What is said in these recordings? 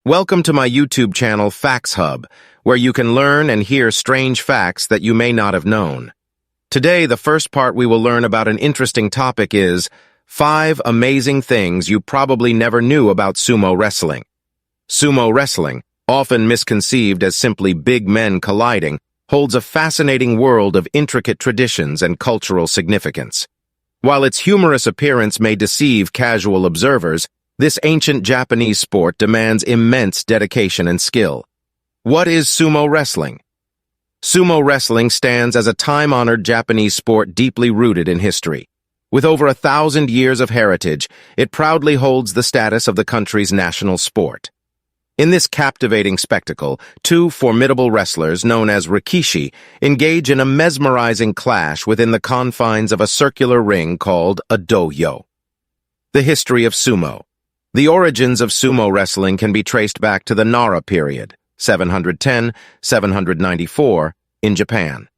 Welcome to my YouTube channel, Facts Hub, where you can learn and hear strange facts that you may not have known. Today, the first part we will learn about an interesting topic is 5 amazing things you probably never knew about sumo wrestling. Sumo wrestling, often misconceived as simply big men colliding, holds a fascinating world of intricate traditions and cultural significance. While its humorous appearance may deceive casual observers, this ancient Japanese sport demands immense dedication and skill. What is sumo wrestling? Sumo wrestling stands as a time-honored Japanese sport deeply rooted in history. With over 1,000 years of heritage, it proudly holds the status of the country's national sport. In this captivating spectacle, 2 formidable wrestlers known as rikishi engage in a mesmerizing clash within the confines of a circular ring called a dohyo. The history of sumo. The origins of sumo wrestling can be traced back to the Nara period, 710-794, in Japan.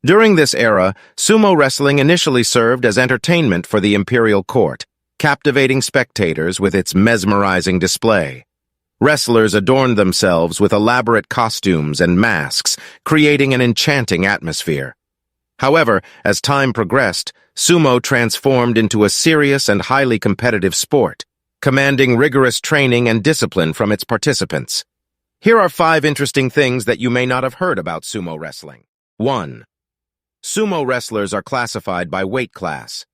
During this era, sumo wrestling initially served as entertainment for the imperial court, captivating spectators with its mesmerizing display. Wrestlers adorned themselves with elaborate costumes and masks, creating an enchanting atmosphere. However, as time progressed, sumo transformed into a serious and highly competitive sport, commanding rigorous training and discipline from its participants. Here are 5 interesting things that you may not have heard about sumo wrestling. 1. Sumo wrestlers are classified by weight class.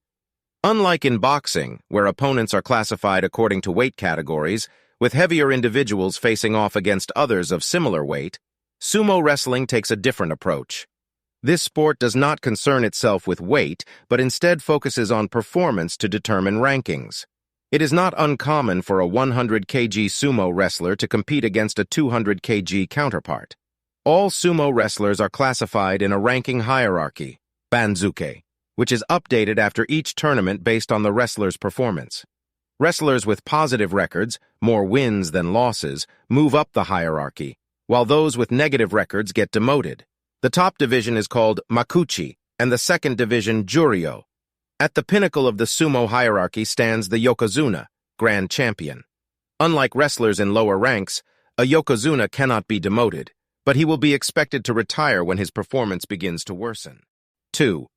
Unlike in boxing, where opponents are classified according to weight categories, with heavier individuals facing off against others of similar weight, sumo wrestling takes a different approach. This sport does not concern itself with weight, but instead focuses on performance to determine rankings. It is not uncommon for a 100 kg sumo wrestler to compete against a 200 kg counterpart. All sumo wrestlers are classified in a ranking hierarchy, banzuke, which is updated after each tournament based on the wrestler's performance. Wrestlers with positive records, more wins than losses, move up the hierarchy, while those with negative records get demoted. The top division is called makuchi, and the second division juryo. At the pinnacle of the sumo hierarchy stands the yokozuna, grand champion. Unlike wrestlers in lower ranks, a yokozuna cannot be demoted, but he will be expected to retire when his performance begins to worsen. 2.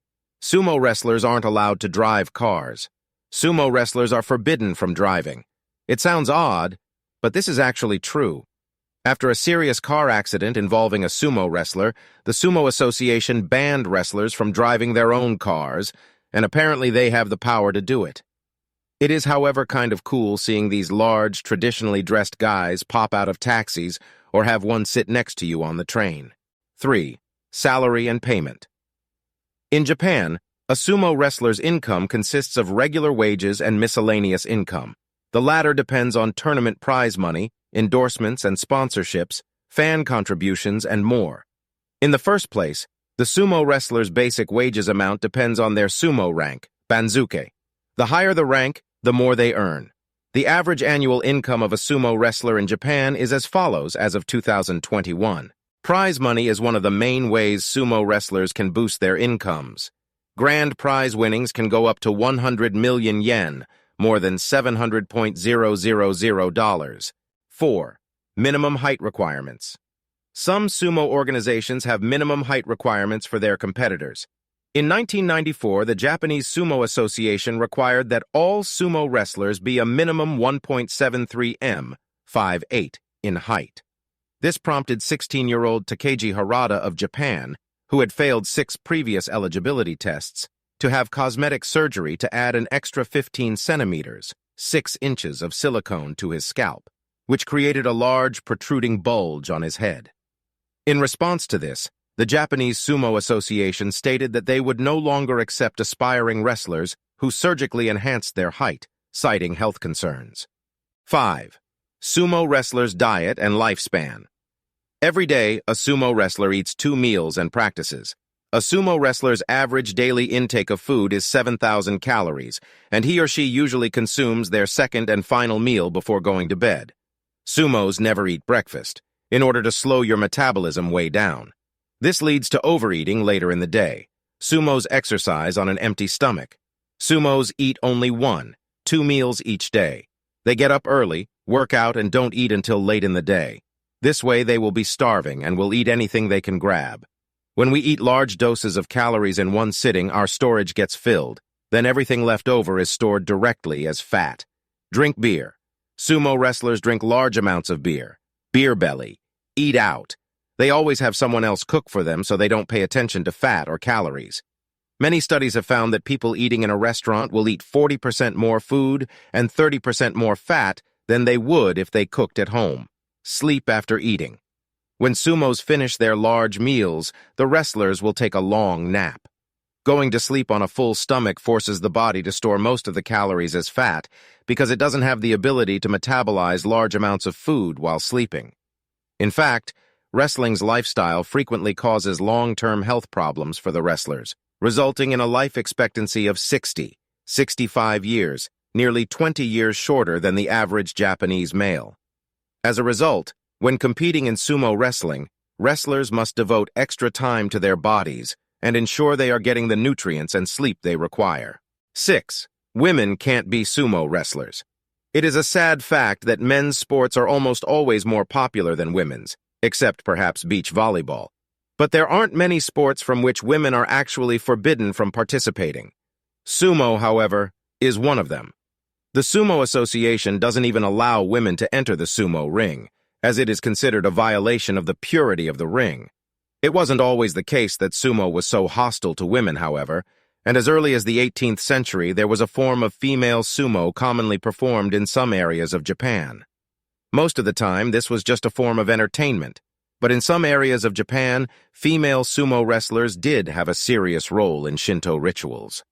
Sumo wrestlers aren't allowed to drive cars. Sumo wrestlers are forbidden from driving. It sounds odd, but this is actually true. After a serious car accident involving a sumo wrestler, the Sumo Association banned wrestlers from driving their own cars, and apparently they have the power to do it. It is, however, kind of cool seeing these large, traditionally dressed guys pop out of taxis or have one sit next to you on the train. 3. Salary and payment. In Japan, a sumo wrestler's income consists of regular wages and miscellaneous income. The latter depends on tournament prize money, endorsements and sponsorships, fan contributions, and more. In the first place, the sumo wrestler's basic wages amount depends on their sumo rank, banzuke. The higher the rank, the more they earn. The average annual income of a sumo wrestler in Japan is as follows as of 2021. Prize money is one of the main ways sumo wrestlers can boost their incomes. Grand prize winnings can go up to 100 million yen, more than $700,000. 4. Minimum height requirements. Some sumo organizations have minimum height requirements for their competitors. In 1994, the Japanese Sumo Association required that all sumo wrestlers be a minimum 1.73 m, 5'8", in height. This prompted 16-year-old Takeji Harada of Japan, who had failed 6 previous eligibility tests, to have cosmetic surgery to add an extra 15 centimeters, 6 inches of silicone to his scalp, which created a large protruding bulge on his head. In response to this, the Japanese Sumo Association stated that they would no longer accept aspiring wrestlers who surgically enhanced their height, citing health concerns. 5. Sumo wrestlers' diet and lifespan. Every day, a sumo wrestler eats 2 meals and practices. A sumo wrestler's average daily intake of food is 7,000 calories, and he or she usually consumes their second and final meal before going to bed. Sumos never eat breakfast, in order to slow your metabolism way down. This leads to overeating later in the day. Sumos exercise on an empty stomach. Sumos eat only 1, 2 meals each day. They get up early, work out, and don't eat until late in the day. This way they will be starving and will eat anything they can grab. When we eat large doses of calories in one sitting, our storage gets filled. Then everything left over is stored directly as fat. Drink beer. Sumo wrestlers drink large amounts of beer. Beer belly. Eat out. They always have someone else cook for them so they don't pay attention to fat or calories. Many studies have found that people eating in a restaurant will eat 40% more food and 30% more fat than they would if they cooked at home. Sleep after eating. When sumos finish their large meals, the wrestlers will take a long nap. Going to sleep on a full stomach forces the body to store most of the calories as fat because it doesn't have the ability to metabolize large amounts of food while sleeping. In fact, wrestling's lifestyle frequently causes long-term health problems for the wrestlers, resulting in a life expectancy of 65 years, nearly 20 years shorter than the average Japanese male. As a result, when competing in sumo wrestling, wrestlers must devote extra time to their bodies and ensure they are getting the nutrients and sleep they require. 6. Women can't be sumo wrestlers. It is a sad fact that men's sports are almost always more popular than women's, except perhaps beach volleyball. But there aren't many sports from which women are actually forbidden from participating. Sumo, however, is one of them. The Sumo Association doesn't even allow women to enter the sumo ring, as it is considered a violation of the purity of the ring. It wasn't always the case that sumo was so hostile to women, however, and as early as the 18th century there was a form of female sumo commonly performed in some areas of Japan. Most of the time, this was just a form of entertainment, but in some areas of Japan, female sumo wrestlers did have a serious role in Shinto rituals.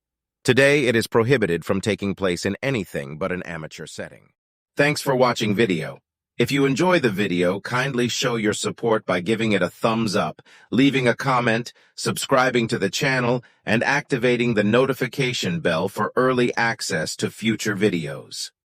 Today, it is prohibited from taking place in anything but an amateur setting. Thanks for watching video. If you enjoy the video, kindly show your support by giving it a thumbs up, leaving a comment, subscribing to the channel, and activating the notification bell for early access to future videos.